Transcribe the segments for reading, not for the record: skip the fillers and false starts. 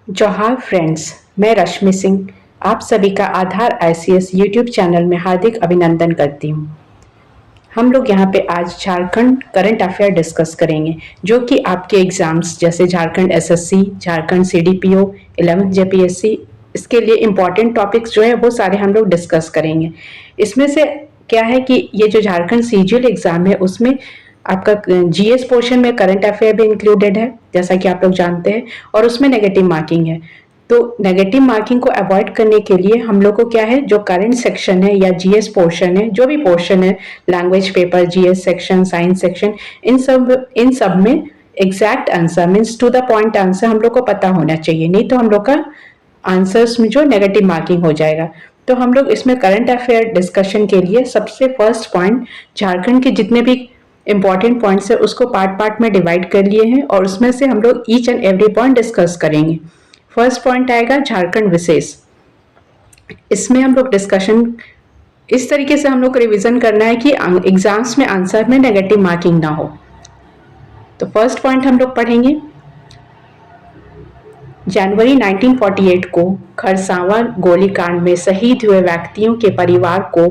जोहार फ्रेंड्स, मैं रश्मि सिंह आप सभी का आधार आईसीएस यूट्यूब चैनल में हार्दिक अभिनंदन करती हूँ। हम लोग यहाँ पे आज झारखंड करंट अफेयर डिस्कस करेंगे जो कि आपके एग्जाम्स जैसे Jharkhand SSC, Jharkhand CDPO, 11th JPSC, इसके लिए इम्पॉर्टेंट टॉपिक्स जो है वो सारे हम लोग डिस्कस करेंगे। इसमें से क्या है कि ये जो झारखंड सीजीएल एग्जाम है उसमें आपका जीएस पोर्शन में करंट अफेयर भी इंक्लूडेड है, जैसा कि आप लोग जानते हैं, और उसमें नेगेटिव मार्किंग है। तो नेगेटिव मार्किंग को अवॉइड करने के लिए हम लोग को क्या है, जो करंट सेक्शन है या जीएस पोर्शन है, जो भी पोर्शन है, language paper, GS section, science section, इन सब में exact answer means to the point answer हम लोग को पता होना चाहिए, नहीं तो हम लोग का आंसर्स में जो नेगेटिव मार्किंग हो जाएगा। तो हम लोग इसमें करंट अफेयर डिस्कशन के लिए सबसे फर्स्ट पॉइंट झारखंड के जितने भी इंपॉर्टेंट पॉइंट्स है उसको पार्ट पार्ट में डिवाइड कर लिए हैं और उसमें से हम लोग each and every point discuss करेंगे। फर्स्ट पॉइंट आएगा झारखंड विशेष। इसमें हम लोग डिस्कशन इस तरीके से हम लोग को रिवीजन करना है कि एग्जाम्स में आंसर में नेगेटिव मार्किंग ना हो। तो फर्स्ट पॉइंट हम लोग पढ़ेंगे, जनवरी 1948 को खरसावां गोलीकांड में शहीद हुए व्यक्तियों के परिवार को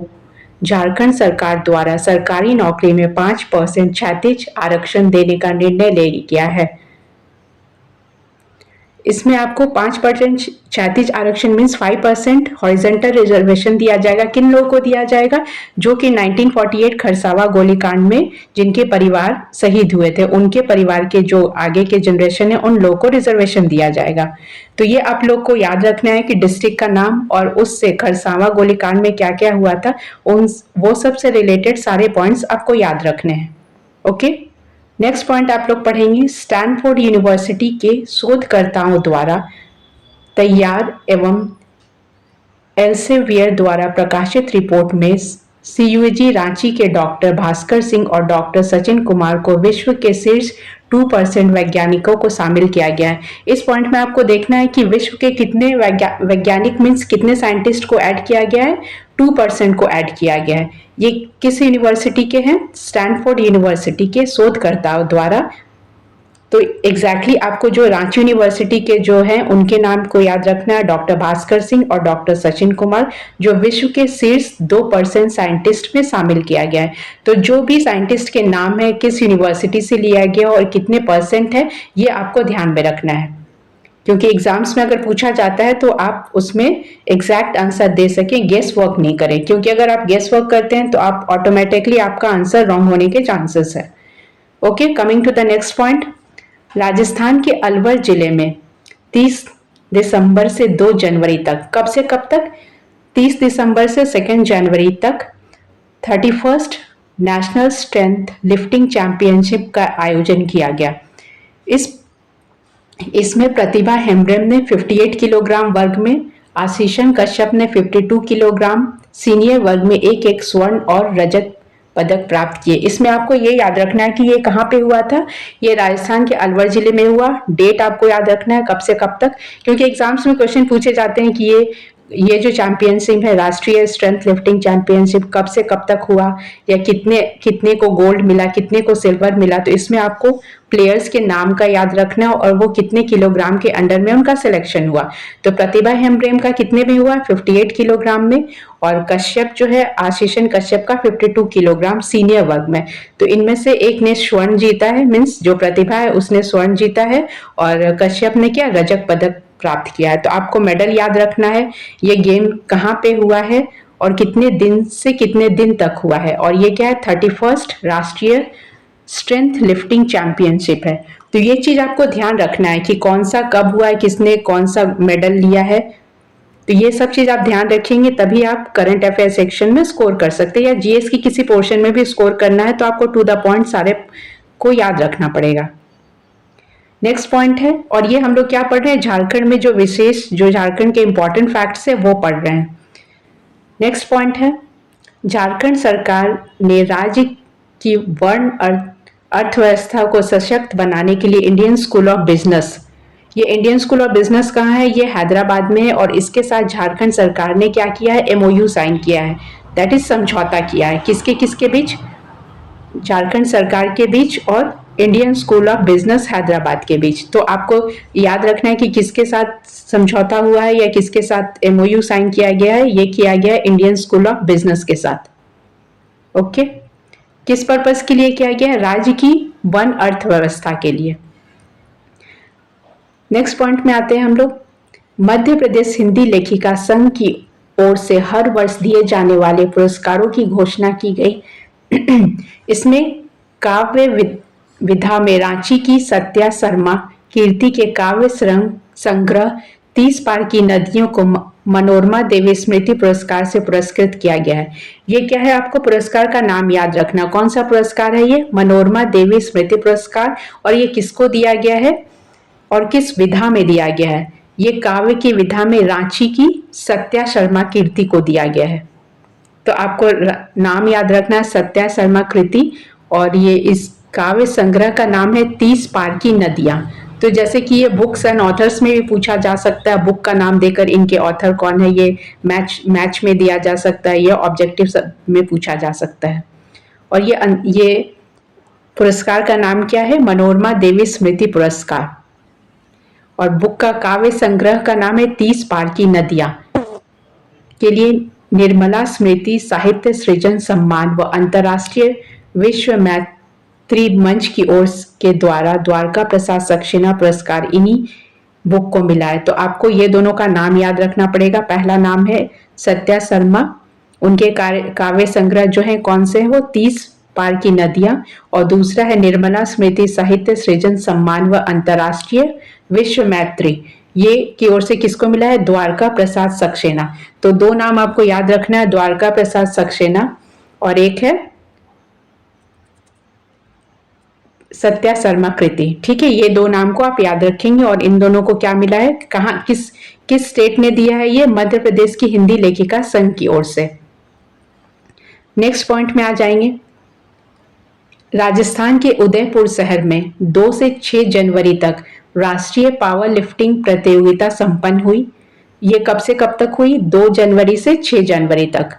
झारखंड सरकार द्वारा सरकारी नौकरी में 5% क्षैतिज आरक्षण देने का निर्णय ले लिया है। इसमें आपको 5% क्षैतिज आरक्षण मीन्स 5% हॉरिजेंटल रिजर्वेशन दिया जाएगा। किन लोगों को दिया जाएगा? जो कि 1948 खरसावां गोलीकांड में जिनके परिवार शहीद हुए थे, उनके परिवार के जो आगे के जनरेशन है उन लोगों को रिजर्वेशन दिया जाएगा। तो ये आप लोग को याद रखना है कि डिस्ट्रिक्ट का नाम और उससे खरसावां गोलीकांड में क्या क्या हुआ था, उन वो सब से रिलेटेड सारे पॉइंट्स आपको याद रखने हैं। ओके, नेक्स्ट पॉइंट आप लोग पढ़ेंगे, स्टैनफोर्ड यूनिवर्सिटी के शोधकर्ताओं द्वारा तैयार एवं एल्सेवियर द्वारा प्रकाशित रिपोर्ट में सीयूजी रांची के डॉक्टर भास्कर सिंह और डॉक्टर सचिन कुमार को विश्व के शीर्ष 2% वैज्ञानिकों को शामिल किया गया है। इस पॉइंट में आपको देखना है कि विश्व के कितने वैज्ञानिक मीन्स कितने साइंटिस्ट को ऐड किया गया है, 2% को ऐड किया गया है। ये किस यूनिवर्सिटी के हैं? स्टैनफोर्ड यूनिवर्सिटी के शोधकर्ताओं द्वारा। तो एग्जैक्टली आपको जो रांची यूनिवर्सिटी के जो हैं उनके नाम को याद रखना है, डॉक्टर भास्कर सिंह और डॉक्टर सचिन कुमार, जो विश्व के शीर्ष 2% साइंटिस्ट में शामिल किया गया है। तो जो भी साइंटिस्ट के नाम है, किस यूनिवर्सिटी से लिया गया और कितने परसेंट है, ये आपको ध्यान में रखना है, क्योंकि एग्जाम्स में अगर पूछा जाता है तो आप उसमें एग्जैक्ट आंसर दे सकें, गेस वर्क नहीं करें, क्योंकि अगर आप गेस वर्क करते हैं तो आप ऑटोमेटिकली आपका आंसर रॉन्ग होने के चांसेस है। Okay, coming to the next point, Rajasthan के अलवर जिले में 30 दिसंबर से 2 जनवरी तक, कब से कब तक? 30 दिसंबर से 2 जनवरी तक 31st national strength lifting championship का आयोजन किया गया। इसमें प्रतिभा हेम्ब्रम ने 58 किलोग्राम वर्ग में, आशीषन कश्यप ने 52 किलोग्राम सीनियर वर्ग में एक स्वर्ण और रजत पदक प्राप्त किए। इसमें आपको ये याद रखना है कि ये कहाँ पे हुआ था, ये राजस्थान के अलवर जिले में हुआ। डेट आपको याद रखना है कब से कब तक, क्योंकि एग्जाम्स में क्वेश्चन पूछे जाते हैं कि ये जो चैंपियनशिप है, राष्ट्रीय स्ट्रेंथ लिफ्टिंग चैंपियनशिप, कब से कब तक हुआ, या कितने कितने को गोल्ड मिला, कितने को सिल्वर मिला। तो इसमें आपको प्लेयर्स के नाम का याद रखना और वो कितने किलोग्राम के अंडर में उनका सिलेक्शन हुआ। तो प्रतिभा हेम्ब्रम का कितने में हुआ? 58 किलोग्राम में, और कश्यप जो है, आशीषन कश्यप का 52 किलोग्राम सीनियर वर्ग में। तो इनमें से एक ने स्वर्ण जीता है, मीन्स जो प्रतिभा है उसने स्वर्ण जीता है, और कश्यप ने क्या, रजत पदक प्राप्त किया है। तो आपको मेडल याद रखना है, ये गेम कहाँ पे हुआ है और कितने दिन से कितने दिन तक हुआ है, और ये क्या है, 31st राष्ट्रीय स्ट्रेंथ लिफ्टिंग चैंपियनशिप है। तो ये चीज आपको ध्यान रखना है कि कौन सा कब हुआ है, किसने कौन सा मेडल लिया है। तो ये सब चीज आप ध्यान रखेंगे तभी आप करंट अफेयर सेक्शन में स्कोर कर सकते हैं, या जीएस की किसी पोर्शन में भी स्कोर करना है तो आपको टू द पॉइंट सारे को याद रखना पड़ेगा। नेक्स्ट पॉइंट है, और ये हम लोग क्या पढ़ रहे हैं, झारखंड में जो विशेष, जो झारखंड के इंपॉर्टेंट फैक्ट्स है वो पढ़ रहे हैं। नेक्स्ट पॉइंट है, झारखंड सरकार ने राज्य की वर्ण अर्थव्यवस्था को सशक्त बनाने के लिए इंडियन स्कूल ऑफ बिजनेस, ये इंडियन स्कूल ऑफ बिजनेस कहाँ है, ये हैदराबाद में है, और इसके साथ झारखंड सरकार ने क्या किया है, एमओयू साइन किया है, दैट इज समझौता किया है। किसके किसके बीच? झारखंड सरकार के बीच और Indian school of business Hyderabad के बीच। तो आपको याद रखना है कि किसके साथ समझौता हुआ है या किसके साथ एमओयू साइन किया गया है। ये किया गया है इंडियन स्कूल ऑफ बिजनेस के साथ। ओके, किस पर्पस के लिए किया गया है? राज्य की वन अर्थव्यवस्था के लिए। नेक्स्ट पॉइंट में आते हैं हम लोग। मध्य प्रदेश हिंदी लेखिका संघ की ओर से हर वर्ष दिए जाने वाले पुरस्कारों की घोषणा की गई। इसमें काव्य विधा में रांची की सत्या शर्मा कीर्ति के काव्य संग्रह 30 पार की नदियों को मनोरमा देवी स्मृति पुरस्कार से पुरस्कृत किया गया है। ये क्या है? आपको पुरस्कार का नाम याद रखना। कौन सा पुरस्कार है ये? मनोरमा देवी स्मृति पुरस्कार। और ये किसको दिया गया है और किस विधा में दिया गया है? ये काव्य की विधा में रांची की सत्या शर्मा कीर्ति को दिया गया है। तो आपको नाम याद रखना है, सत्या शर्मा कृति। और ये इस काव्य संग्रह का नाम है 30 पार की नदियां। तो जैसे कि ये बुक्स एंड ऑथर्स में भी पूछा जा सकता है, बुक का नाम देकर इनके ऑथर कौन है, ये मैच में दिया जा सकता है, ये ऑब्जेक्टिव में पूछा जा सकता है। और ये पुरस्कार का नाम क्या है? मनोरमा देवी स्मृति पुरस्कार। और बुक का काव्य संग्रह का नाम है 30 पार की नदियां के लिए निर्मला स्मृति साहित्य सृजन सम्मान व अंतर्राष्ट्रीय विश्व मैत्री मंच की ओर के द्वारा द्वारका प्रसाद सक्सेना पुरस्कार इन्हीं बुक को मिला है। तो आपको ये दोनों का नाम याद रखना पड़ेगा। पहला नाम है सत्या शर्मा, उनके काव्य संग्रह जो है कौन से है? वो 30 पार की नदियां। और दूसरा है निर्मला स्मृति साहित्य सृजन सम्मान व अंतर्राष्ट्रीय विश्व मैत्री, ये की ओर से किसको मिला है? द्वारका प्रसाद सक्सेना। तो दो नाम आपको याद रखना है, द्वारका प्रसाद सक्सेना और एक है सत्या शर्मा कृति। ठीक है, ये दो नाम को आप याद रखेंगे। और इन दोनों को क्या मिला है? कहां, किस स्टेट ने दिया है? ये मध्य प्रदेश की हिंदी लेखिका संघ की ओर से। नेक्स्ट पॉइंट में आ जाएंगे। राजस्थान के उदयपुर शहर में 2 से 6 जनवरी तक राष्ट्रीय पावर लिफ्टिंग प्रतियोगिता संपन्न हुई। ये कब से कब तक हुई? 2 जनवरी से 6 जनवरी तक।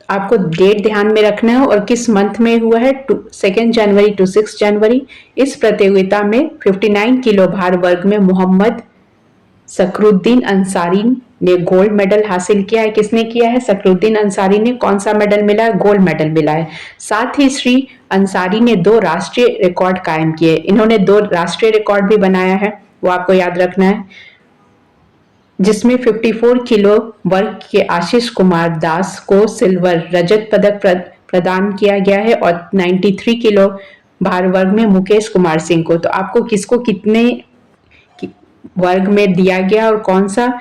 आपको डेट ध्यान में रखना है। और किस मंथ में हुआ है? 2 जनवरी टू 6 जनवरी। इस प्रतियोगिता में 59 किलो भार वर्ग में मोहम्मद सकरुद्दीन अंसारी ने गोल्ड मेडल हासिल किया है। किसने किया है? सकरुद्दीन अंसारी ने। कौन सा मेडल मिला है? गोल्ड मेडल मिला है। साथ ही श्री अंसारी ने 2 राष्ट्रीय रिकॉर्ड कायम किए। इन्होंने 2 राष्ट्रीय रिकॉर्ड भी बनाया है, वो आपको याद रखना है, जिसमें 54 किलो वर्ग के आशीष कुमार दास को सिल्वर रजत पदक प्रदान किया गया है और 93 किलो भार वर्ग में मुकेश कुमार सिंह को। तो आपको किसको कितने वर्ग में दिया गया और कौन सा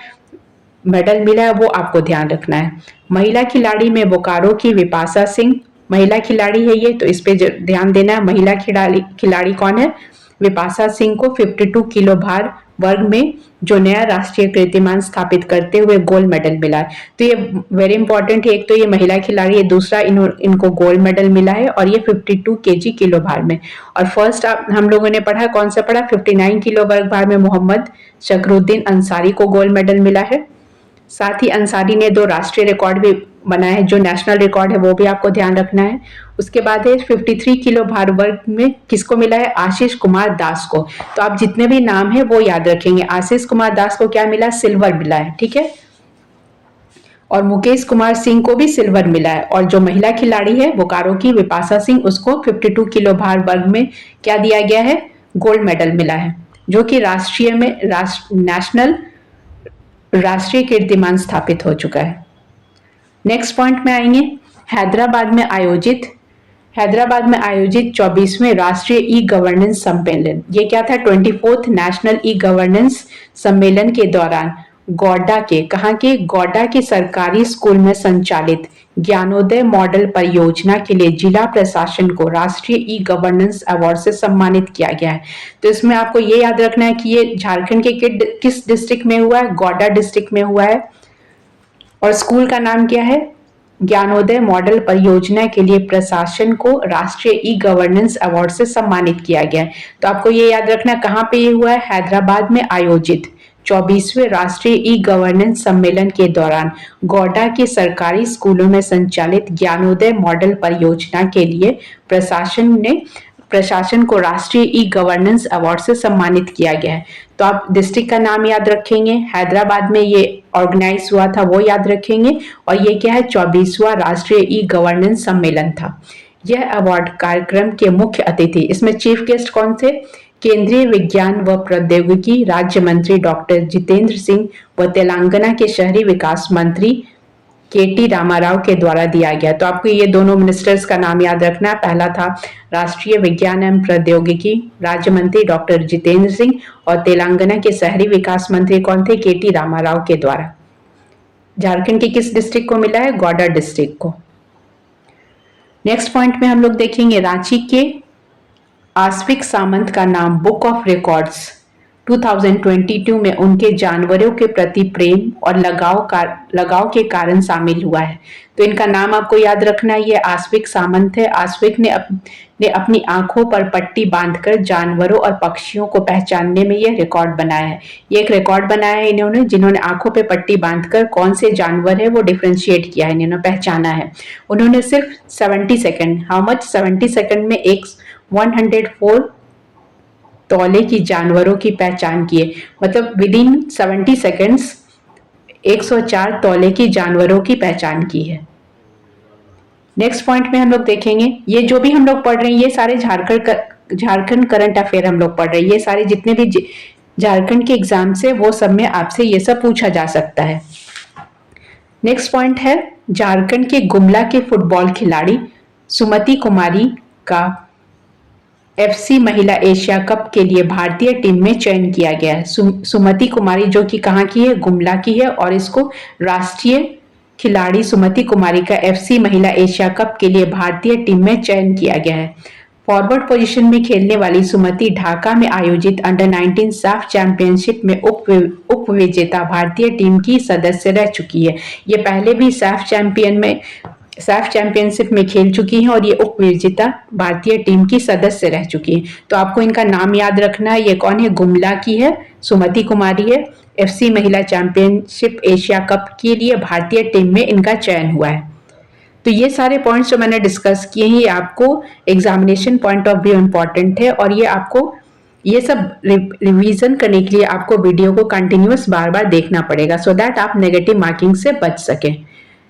मेडल मिला है वो आपको ध्यान रखना है। महिला खिलाड़ी में बोकारो की विपाशा सिंह महिला खिलाड़ी है ये, तो इस पे ध्यान देना है। महिला खिलाड़ी कौन है? विपाशा सिंह को 52 किलो भार वर्ग में जो नया राष्ट्रीय कीर्तिमान स्थापित करते हुए गोल्ड मेडल मिला है। तो ये वेरी इंपॉर्टेंट है। एक तो ये महिला खिलाड़ी है, दूसरा इनको गोल्ड मेडल मिला है और ये 52 केजी किलो भार में। और फर्स्ट हम लोगों ने पढ़ा, कौन सा पढ़ा? 59 किलो वर्ग भार में मोहम्मद शकरुद्दीन अंसारी को गोल्ड मेडल मिला है। साथ ही अंसारी ने 2 राष्ट्रीय रिकॉर्ड भी बनाए हैं, जो नेशनल रिकॉर्ड है वो भी आपको ध्यान रखना है। उसके बाद है 53 किलो भार वर्ग में किसको मिला है? आशीष कुमार दास को। तो आप जितने भी नाम है वो याद रखेंगे। आशीष कुमार दास को क्या मिला? सिल्वर मिला है। ठीक है, और मुकेश कुमार सिंह को भी सिल्वर मिला है। और जो महिला खिलाड़ी है बोकारो की विपाशा सिंह, उसको 52 किलो भार वर्ग में क्या दिया गया है? गोल्ड मेडल मिला है, जो कि राष्ट्रीय कीर्तिमान स्थापित हो चुका है। नेक्स्ट पॉइंट में आएंगे। हैदराबाद में आयोजित 24वें राष्ट्रीय ई गवर्नेंस सम्मेलन, ये क्या था? 24th नेशनल ई गवर्नेंस सम्मेलन के दौरान कहाँ के गौडा के सरकारी स्कूल में संचालित ज्ञानोदय मॉडल परियोजना के लिए जिला प्रशासन को राष्ट्रीय ई गवर्नेंस अवार्ड से सम्मानित किया गया है। तो इसमें आपको ये याद रखना है कि ये झारखंड के किस डिस्ट्रिक्ट में हुआ है? गौडा डिस्ट्रिक्ट में हुआ है। और स्कूल का नाम क्या है? ज्ञानोदय मॉडल परियोजना के लिए प्रशासन को राष्ट्रीय ई गवर्नेंस अवार्ड से सम्मानित किया गया है। तो आपको ये याद रखना कहाँ पे ये हुआ है? हैदराबाद में आयोजित 24वें राष्ट्रीय ई गवर्नेंस सम्मेलन के दौरान गौडा के सरकारी स्कूलों में संचालित ज्ञानोदय मॉडल परियोजना के लिए प्रशासन ने प्रशासन को राष्ट्रीय ई गवर्नेंस अवार्ड से सम्मानित किया गया है। तो आप डिस्ट्रिक्ट का नाम याद रखेंगे, हैदराबाद में ये ऑर्गेनाइज हुआ था वो याद रखेंगे, और ये क्या है 24वां राष्ट्रीय ई गवर्नेंस सम्मेलन था। यह अवार्ड कार्यक्रम के मुख्य अतिथि, इसमें चीफ गेस्ट कौन थे? केंद्रीय विज्ञान व प्रौद्योगिकी राज्य मंत्री डॉक्टर जितेंद्र सिंह व तेलंगाना के शहरी विकास मंत्री केटी रामाराव के द्वारा दिया गया। तो आपको ये दोनों मिनिस्टर्स का नाम याद रखना है। पहला था राष्ट्रीय विज्ञान एवं प्रौद्योगिकी राज्य मंत्री डॉक्टर जितेंद्र सिंह, और तेलंगाना के शहरी विकास मंत्री कौन थे? केटी रामाराव के द्वारा। झारखंड के किस डिस्ट्रिक्ट को मिला है? गौडा डिस्ट्रिक्ट को। नेक्स्ट पॉइंट में हम लोग देखेंगे रांची के आश्विक सामंत का नाम बुक ऑफ रिकॉर्ड्स 2022 में उनके जानवरों के प्रति प्रेम और लगाव के कारण शामिल हुआ है। तो इनका नाम आपको याद रखना है, ये आश्विक सामंत है। आश्विक ने अपनी आंखों पर पट्टी बांधकर जानवरों और पक्षियों को पहचानने में यह रिकॉर्ड बनाया है। ये एक रिकॉर्ड बनाया है इन्होंने, जिन्होंने आंखों पे पट्टी बांधकर कौन से जानवर है वो डिफ्रेंशिएट किया है, इन्होंने पहचाना है। उन्होंने सिर्फ 70 सेकेंड, हाउ मच? 70 सेकेंड में 104 तौले की जानवरों की पहचान की है। मतलब विद इन 70 सेकेंड्स 104 तौले की जानवरों की पहचान की है। नेक्स्ट पॉइंट में हम लोग देखेंगे, ये जो भी हम लोग पढ़ रहे हैं ये सारे झारखंड करंट अफेयर हम लोग पढ़ रहे हैं। ये सारे जितने भी झारखंड के एग्जाम से वो सब में आपसे ये सब पूछा जा सकता है। नेक्स्ट पॉइंट है झारखंड के गुमला के फुटबॉल खिलाड़ी सुमति कुमारी का एफसी महिला एशिया कप के लिए भारतीय टीम में चयन किया गया है। सुमति कुमारी जो कि कहाँ की है? गुमला की है, और इसको राष्ट्रीय खिलाड़ी सुमति कुमारी का एफसी महिला एशिया कप के लिए भारतीय टीम में चयन किया गया है। फॉरवर्ड पोजीशन में खेलने वाली सुमति ढाका में आयोजित अंडर 19 साफ चैंपियनशिप में उप विजेता भारतीय टीम की सदस्य रह चुकी है। ये पहले भी साफ चैंपियनशिप में खेल चुकी हैं और ये उप विजेता भारतीय टीम की सदस्य रह चुकी हैं। तो आपको इनका नाम याद रखना है। ये कौन है? गुमला की है, सुमति कुमारी है। एफसी महिला चैंपियनशिप एशिया कप के लिए भारतीय टीम में इनका चयन हुआ है। तो ये सारे पॉइंट्स जो मैंने डिस्कस किए हैं ये आपको examination point of view important है, और ये आपको ये सब रिवीजन करने के लिए आपको वीडियो को कंटिन्यूअस बार बार देखना पड़ेगा, सो दैट आप नेगेटिव मार्किंग से बच सकें।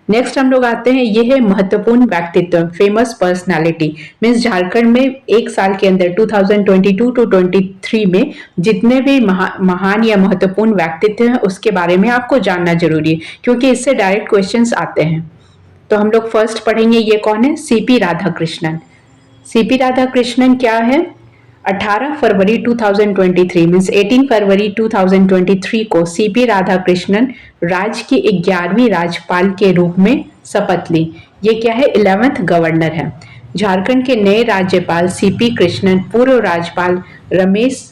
नेक्स्ट हम लोग आते हैं, ये है महत्वपूर्ण व्यक्तित्व, फेमस पर्सनालिटी। मीन्स झारखंड में एक साल के अंदर 2022 टू 23 में जितने भी महान या महत्वपूर्ण व्यक्तित्व हैं उसके बारे में आपको जानना जरूरी है, क्योंकि इससे डायरेक्ट क्वेश्चंस आते हैं। तो हम लोग फर्स्ट पढ़ेंगे, ये कौन है? सीपी राधाकृष्णन। सीपी राधाकृष्णन क्या है? 18 फरवरी 2023 मीन्स 18 फरवरी 2023 को सीपी राधाकृष्णन राज्य की 11वीं राज्यपाल के रूप में शपथ ली। ये क्या है? 11th गवर्नर है। झारखंड के नए राज्यपाल सीपी कृष्णन पूर्व राज्यपाल रमेश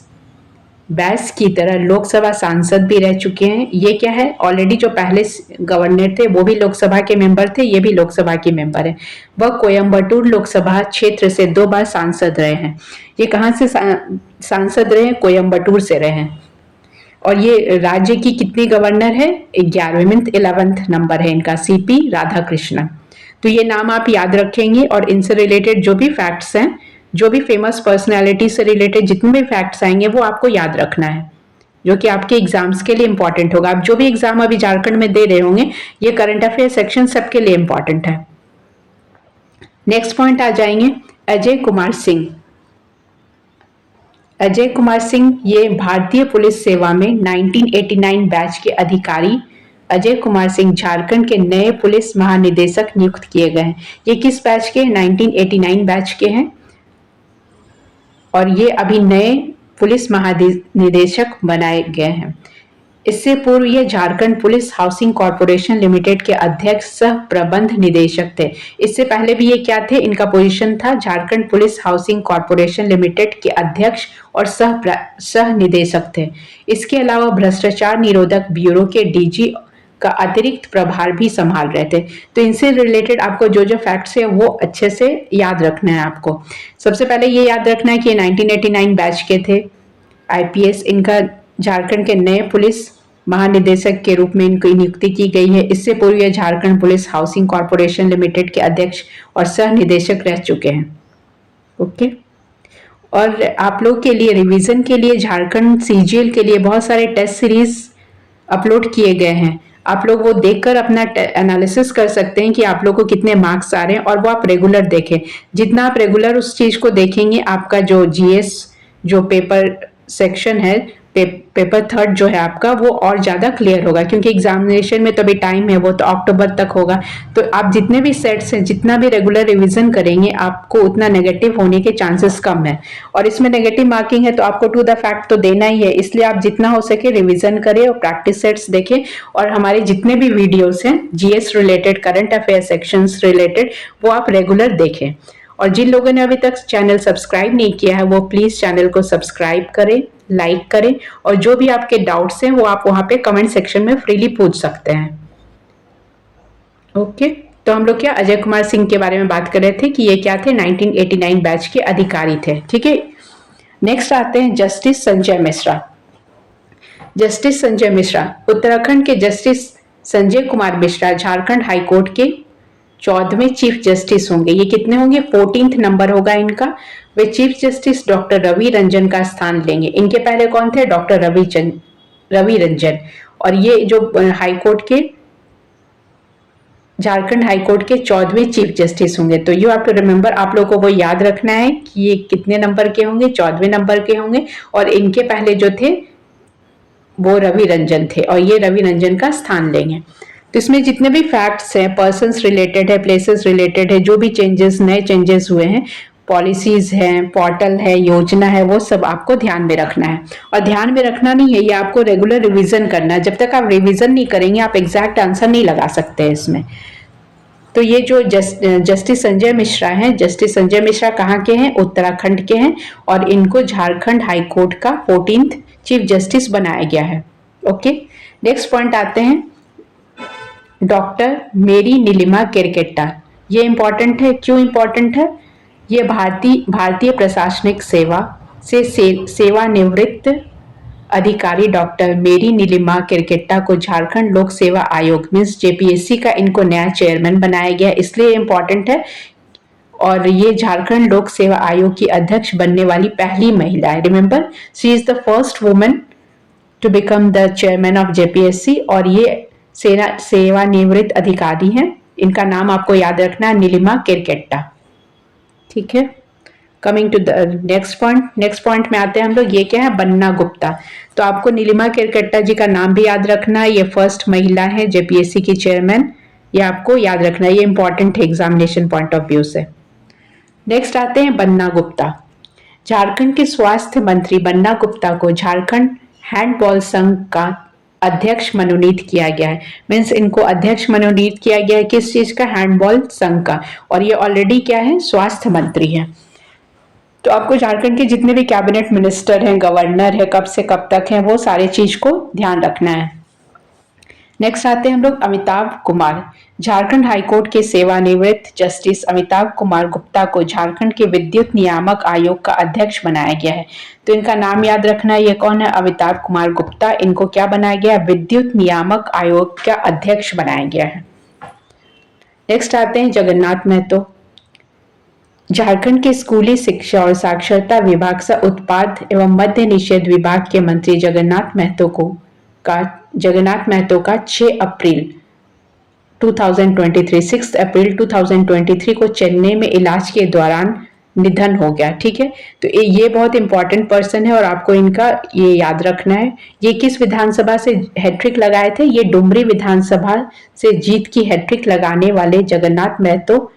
बैस की तरह लोकसभा सांसद भी रह चुके हैं। ये क्या है? ऑलरेडी जो पहले गवर्नर थे वो भी लोकसभा के मेंबर थे, ये भी लोकसभा के मेंबर हैं। वह कोयम्बटूर लोकसभा क्षेत्र से 2 बार सांसद रहे हैं। ये कहाँ से सांसद रहे हैं? कोयम्बटूर से रहे हैं। और ये राज्य की कितनी गवर्नर है? 11th नंबर है इनका, सीपी राधाकृष्णन। तो ये नाम आप याद रखेंगे, और इनसे रिलेटेड जो भी फैक्ट्स हैं, जो भी फेमस पर्सनैलिटी से रिलेटेड जितने भी फैक्ट्स आएंगे वो आपको याद रखना है, जो कि आपके एग्जाम्स के लिए इंपॉर्टेंट होगा। आप जो भी एग्जाम अभी झारखंड में दे रहे होंगे ये करंट अफेयर सेक्शन सबके लिए इंपॉर्टेंट है। नेक्स्ट पॉइंट आ जाएंगे, अजय कुमार सिंह। अजय कुमार सिंह ये भारतीय पुलिस सेवा में 1989 बैच के अधिकारी अजय कुमार सिंह झारखंड के नए पुलिस महानिदेशक नियुक्त किए गए हैं। ये किस बैच के? 1989 बैच के हैं, और ये अभी नए पुलिस महानिदेशक बनाए गए हैं। इससे पूर्व ये Jharkhand police housing corporation limited के अध्यक्ष सह प्रबंध निदेशक थे। इससे पहले भी ये क्या थे? इनका पोजीशन था Jharkhand police housing corporation limited के अध्यक्ष और सह निदेशक थे। इसके अलावा भ्रष्टाचार निरोधक ब्यूरो के डीजी का अतिरिक्त प्रभार भी संभाल रहे थे। तो इनसे रिलेटेड आपको जो जो फैक्ट्स है वो अच्छे से याद रखना है आपको। सबसे पहले ये याद रखना है कि 1989 बैच के थे आईपीएस। इनका झारखंड के नए पुलिस महानिदेशक के रूप में इनकी नियुक्ति की गई है। इससे पूर्व ये Jharkhand police housing corporation limited के अध्यक्ष और सह निदेशक रह चुके हैं। ओके, और आप लोग के लिए रिवीजन के लिए झारखंड सीजीएल के लिए बहुत सारे टेस्ट सीरीज अपलोड किए गए हैं। आप लोग वो देखकर अपना एनालिसिस कर सकते हैं कि आप लोग को कितने मार्क्स आ रहे हैं, और वो आप रेगुलर देखें। जितना आप रेगुलर उस चीज को देखेंगे, आपका जो जीएस जो पेपर सेक्शन है, पेपर थर्ड जो है आपका, वो और ज़्यादा क्लियर होगा, क्योंकि एग्जामिनेशन में तो अभी टाइम है, वो तो अक्टूबर तक होगा। तो आप जितने भी सेट्स हैं, जितना भी रेगुलर रिवीजन करेंगे, आपको उतना नेगेटिव होने के चांसेस कम है। और इसमें नेगेटिव मार्किंग है तो आपको टू द फैक्ट तो देना ही है, इसलिए आप जितना हो सके रिविजन करें और प्रैक्टिस सेट्स देखें। और हमारे जितने भी वीडियोस हैं GS related, current affair sections related, वो आप रेगुलर देखें। और जिन लोगों ने अभी तक चैनल सब्सक्राइब नहीं किया है, वो प्लीज चैनल को सब्सक्राइब करें, लाइक करें, और जो भी आपके डाउट्स हैं वो आप वहां पे कमेंट सेक्शन में फ्रीली पूछ सकते हैं। ओके, तो हम लोग क्या अजय कुमार सिंह के बारे में बात कर रहे थे कि ये क्या थे, 1989 बैच के अधिकारी थे। ठीक है, नेक्स्ट आते हैं जस्टिस संजय मिश्रा। जस्टिस संजय मिश्रा उत्तराखंड के जस्टिस संजय कुमार मिश्रा झारखंड हाईकोर्ट के 14वें चीफ जस्टिस होंगे। ये कितने होंगे, 14th नंबर होगा इनका। वे chief justice doctor Ravi Ranjan का स्थान लेंगे। इनके पहले कौन थे, डॉक्टर रवि रंजन। और ये जो हाईकोर्ट के, झारखंड हाईकोर्ट के 14वें चीफ जस्टिस होंगे। तो यू हैव टू रिमेंबर, आप लोग को वो याद रखना है कि ये कितने नंबर के होंगे, 14वें नंबर के होंगे। और इनके पहले जो थे वो रवि रंजन थे, और ये रवि रंजन का स्थान लेंगे। तो इसमें जितने भी फैक्ट्स हैं, पर्सन्स रिलेटेड है, प्लेसेस रिलेटेड है, जो भी चेंजेस, नए चेंजेस हुए हैं, पॉलिसीज हैं, पोर्टल है, योजना है, वो सब आपको ध्यान में रखना है। और ध्यान में रखना नहीं है, ये आपको रेगुलर रिवीजन करना है। जब तक आप रिवीजन नहीं करेंगे, आप एग्जैक्ट आंसर नहीं लगा सकते इसमें। तो ये जो जस्टिस संजय मिश्रा हैं, जस्टिस संजय मिश्रा कहाँ के हैं, उत्तराखंड के हैं, और इनको झारखंड हाईकोर्ट का 14th चीफ जस्टिस बनाया गया है। ओके, नेक्स्ट पॉइंट आते हैं, डॉक्टर मेरी नीलिमा केरकेट्टा। ये इंपॉर्टेंट है, क्यों इंपॉर्टेंट है, ये भारतीय प्रशासनिक सेवा से सेवानिवृत्त अधिकारी डॉक्टर मेरी नीलिमा केरकेट्टा को झारखंड लोक सेवा आयोग मीन्स जेपीएससी का इनको नया चेयरमैन बनाया गया, इसलिए इंपॉर्टेंट है। और ये झारखंड लोक सेवा आयोग की अध्यक्ष बनने वाली पहली महिला है। Remember, she is the first woman to become the chairman of JPSC, और ये सेवानिवृत्त अधिकारी हैं। इनका नाम आपको याद रखना है, नीलिमा केरकेट्टा। ठीक है, coming to the next point. Next point में आते हैं हम लोग, ये क्या है, बन्ना गुप्ता। तो आपको नीलिमा केरकेट्टा जी का नाम भी याद रखना है, ये फर्स्ट महिला है जेपीएससी की चेयरमैन, ये आपको याद रखना है, ये इंपॉर्टेंट है एग्जामिनेशन पॉइंट ऑफ व्यू से। नेक्स्ट आते हैं बन्ना गुप्ता। झारखंड के स्वास्थ्य मंत्री बन्ना गुप्ता को झारखंड हैंडबॉल संघ का अध्यक्ष मनोनीत किया गया है। मीन्स इनको अध्यक्ष मनोनीत किया गया है किस चीज का, हैंडबॉल संघ का, और ये ऑलरेडी क्या है, स्वास्थ्य मंत्री है। तो आपको झारखंड के जितने भी कैबिनेट मिनिस्टर हैं, गवर्नर है, कब से कब तक हैं, वो सारे चीज को ध्यान रखना है। नेक्स्ट आते हैं हम लोग अमिताभ कुमार। झारखंड हाईकोर्ट के सेवानिवृत्त जस्टिस अमिताभ कुमार गुप्ता को झारखंड के विद्युत नियामक आयोग का अध्यक्ष बनाया गया है। तो इनका नाम याद रखना है, ये कौन है, अमिताभ कुमार गुप्ता। इनको क्या बनाया गया है, विद्युत नियामक आयोग का अध्यक्ष बनाया गया है। नेक्स्ट आते हैं जगन्नाथ महतो। झारखंड के स्कूली शिक्षा और साक्षरता विभाग से उत्पाद एवं मद्य निषेध विभाग के मंत्री जगन्नाथ महतो का 6 अप्रैल 2023 को चेन्नई में इलाज के दौरान निधन हो गया। ठीक है, तो ये बहुत इंपॉर्टेंट पर्सन है और आपको इनका ये याद रखना है। ये किस विधानसभा से हैट्रिक लगाए थे, ये डुमरी विधानसभा से जीत की हैट्रिक लगाने वाले जगन्नाथ महतो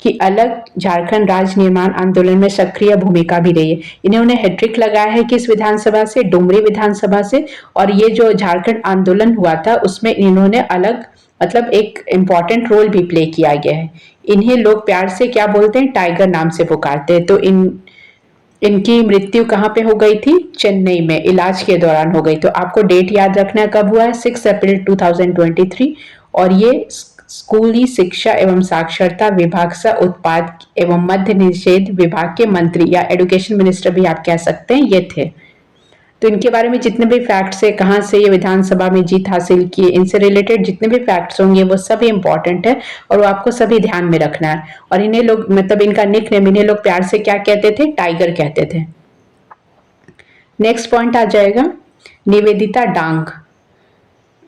की अलग झारखंड राज्य निर्माण आंदोलन में सक्रिय भूमिका भी रही है। इन्होंने हैट्रिक लगाया है किस विधानसभा से, डुमरी विधानसभा से। और ये जो झारखंड आंदोलन हुआ था उसमें इन्होंने अलग मतलब एक इम्पॉर्टेंट रोल भी प्ले किया गया है। इन्हें लोग प्यार से क्या बोलते हैं, टाइगर नाम से पुकारते हैं। तो इनकी मृत्यु कहाँ पे हो गई थी, चेन्नई में इलाज के दौरान हो गई। तो आपको डेट याद रखना है, कब हुआ है, 6 अप्रैल 2023। और ये स्कूली शिक्षा एवं साक्षरता विभाग से उत्पाद एवं मद्य निषेध विभाग के मंत्री या एजुकेशन मिनिस्टर भी आप कह सकते हैं, ये थे। तो इनके बारे में जितने भी फैक्ट्स है, कहाँ से ये विधानसभा में जीत हासिल की, इनसे रिलेटेड जितने भी फैक्ट्स होंगे वो सभी इंपॉर्टेंट है और वो आपको सभी ध्यान में रखना है। और इन्हें लोग मतलब इनका निकनेम, इन्हें लोग प्यार से क्या कहते थे? टाइगर कहते थे। नेक्स्ट पॉइंट आ जाएगा निवेदिता डांग।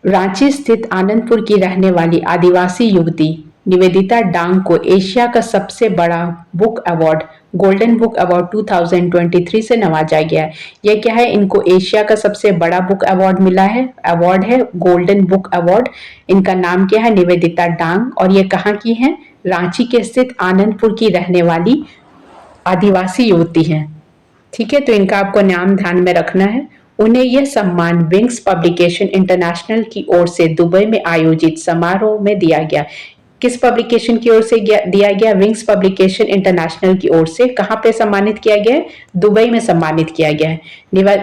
रांची स्थित आनंदपुर की रहने वाली आदिवासी युवती निवेदिता डांग को एशिया का सबसे बड़ा book award golden book award 2023 से नवाजा गया है। यह क्या है? इनको एशिया का सबसे बड़ा बुक अवार्ड मिला है। अवार्ड है गोल्डन बुक अवार्ड। इनका नाम क्या है? निवेदिता डांग। और ये कहाँ की है? रांची के स्थित आनंदपुर की रहने वाली आदिवासी युवती है। ठीक है, तो इनका आपको नाम ध्यान में रखना है। उन्हें यह सम्मान विंग्स पब्लिकेशन इंटरनेशनल की ओर से दुबई में आयोजित समारोह में दिया गया। किस पब्लिकेशन की ओर से दिया गया? विंग्स पब्लिकेशन इंटरनेशनल की ओर से। कहाँ पे सम्मानित किया गया है? दुबई में सम्मानित किया गया है।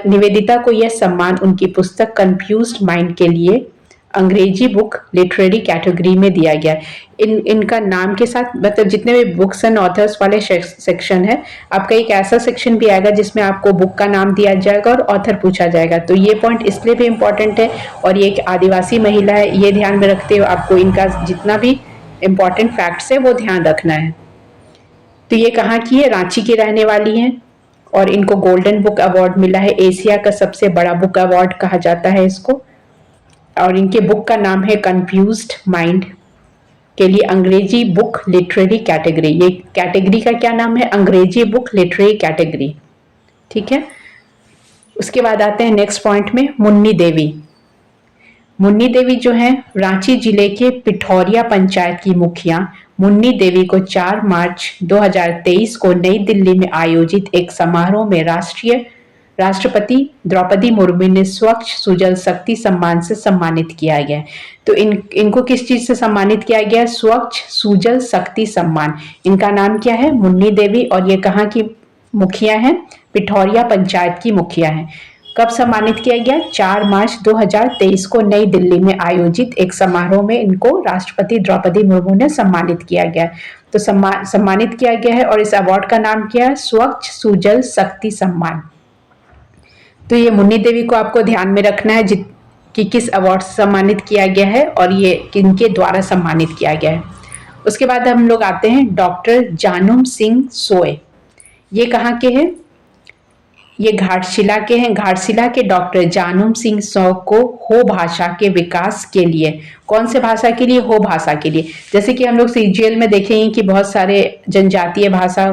निवेदिता को यह सम्मान उनकी पुस्तक कंफ्यूज्ड माइंड के लिए अंग्रेजी बुक लिटरेरी कैटेगरी में दिया गया। इनका नाम के साथ मतलब जितने भी बुक्स एंड ऑथर्स वाले सेक्शन है, आपका एक ऐसा सेक्शन भी आएगा जिसमें आपको बुक का नाम दिया जाएगा और ऑथर पूछा जाएगा। तो ये पॉइंट इसलिए भी इम्पोर्टेंट है। और ये एक आदिवासी महिला है, ये ध्यान में रखते हुए आपको इनका जितना भी इम्पोर्टेंट फैक्ट्स है वो ध्यान रखना है। तो ये कहाँ की है? रांची की रहने वाली है और इनको गोल्डन बुक अवार्ड मिला है। एशिया का सबसे बड़ा बुक अवार्ड कहा जाता है इसको। और इनके बुक का नाम है कंफ्यूज्ड माइंड के लिए अंग्रेजी बुक लिटरेरी कैटेगरी। ये कैटेगरी का क्या नाम है? अंग्रेजी बुक लिटरेरी कैटेगरी। ठीक है, उसके बाद आते हैं नेक्स्ट पॉइंट में मुन्नी देवी। मुन्नी देवी जो है रांची जिले के पिठौरिया पंचायत की मुखिया मुन्नी देवी को 4 मार्च 2023 को नई दिल्ली में आयोजित एक समारोह में राष्ट्रपति द्रौपदी मुर्मू ने स्वच्छ सुजल शक्ति सम्मान से सम्मानित किया गया। तो इनको किस चीज से सम्मानित किया गया? स्वच्छ सुजल शक्ति सम्मान। इनका नाम क्या है? मुन्नी देवी। और ये कहाँ की मुखिया है? पिठौरिया पंचायत की मुखिया है। कब सम्मानित किया गया? 4 मार्च 2023 को नई दिल्ली में आयोजित एक समारोह में इनको राष्ट्रपति द्रौपदी मुर्मू ने सम्मानित किया गया। तो सम्मानित किया गया है और इस अवार्ड का नाम क्या है? स्वच्छ सुजल शक्ति सम्मान। तो ये मुन्नी देवी को आपको ध्यान में रखना है कि किस अवार्ड से सम्मानित किया गया है और ये किनके द्वारा सम्मानित किया गया है। उसके बाद हम लोग आते हैं डॉक्टर जानूम सिंह सोय। ये कहाँ के हैं? ये घाटशिला के हैं। घाटशिला के डॉक्टर जानूम सिंह सोय को हो भाषा के विकास के लिए, कौन से भाषा के लिए? हो भाषा के लिए। जैसे कि हम लोग सीजीएल में देखेंगे कि बहुत सारे जनजातीय भाषा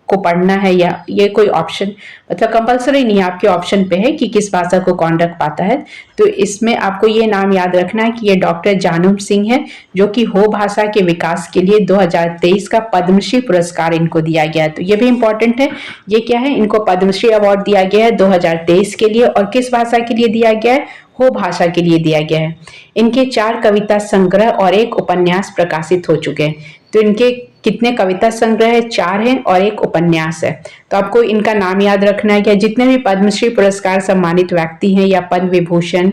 को पढ़ना है, या ये कोई ऑप्शन मतलब कंपलसरी नहीं है, आपके ऑप्शन पे है कि किस भाषा को कौन रख पाता है। तो इसमें आपको ये नाम याद रखना है कि ये डॉक्टर जानूम सिंह है, जो कि हो भाषा के विकास के लिए 2023 का पद्मश्री पुरस्कार इनको दिया गया है। तो ये भी इंपॉर्टेंट है। ये क्या है? इनको पद्मश्री अवार्ड दिया गया है 2023 के लिए। और किस भाषा के लिए दिया गया है? हो भाषा के लिए दिया गया है। इनके 4 कविता संग्रह और एक उपन्यास प्रकाशित हो चुके हैं। तो इनके कितने कविता संग्रह है? 4 हैं और एक उपन्यास है। तो आपको इनका नाम याद रखना है कि जितने भी पद्मश्री पुरस्कार सम्मानित व्यक्ति हैं या पद्म विभूषण,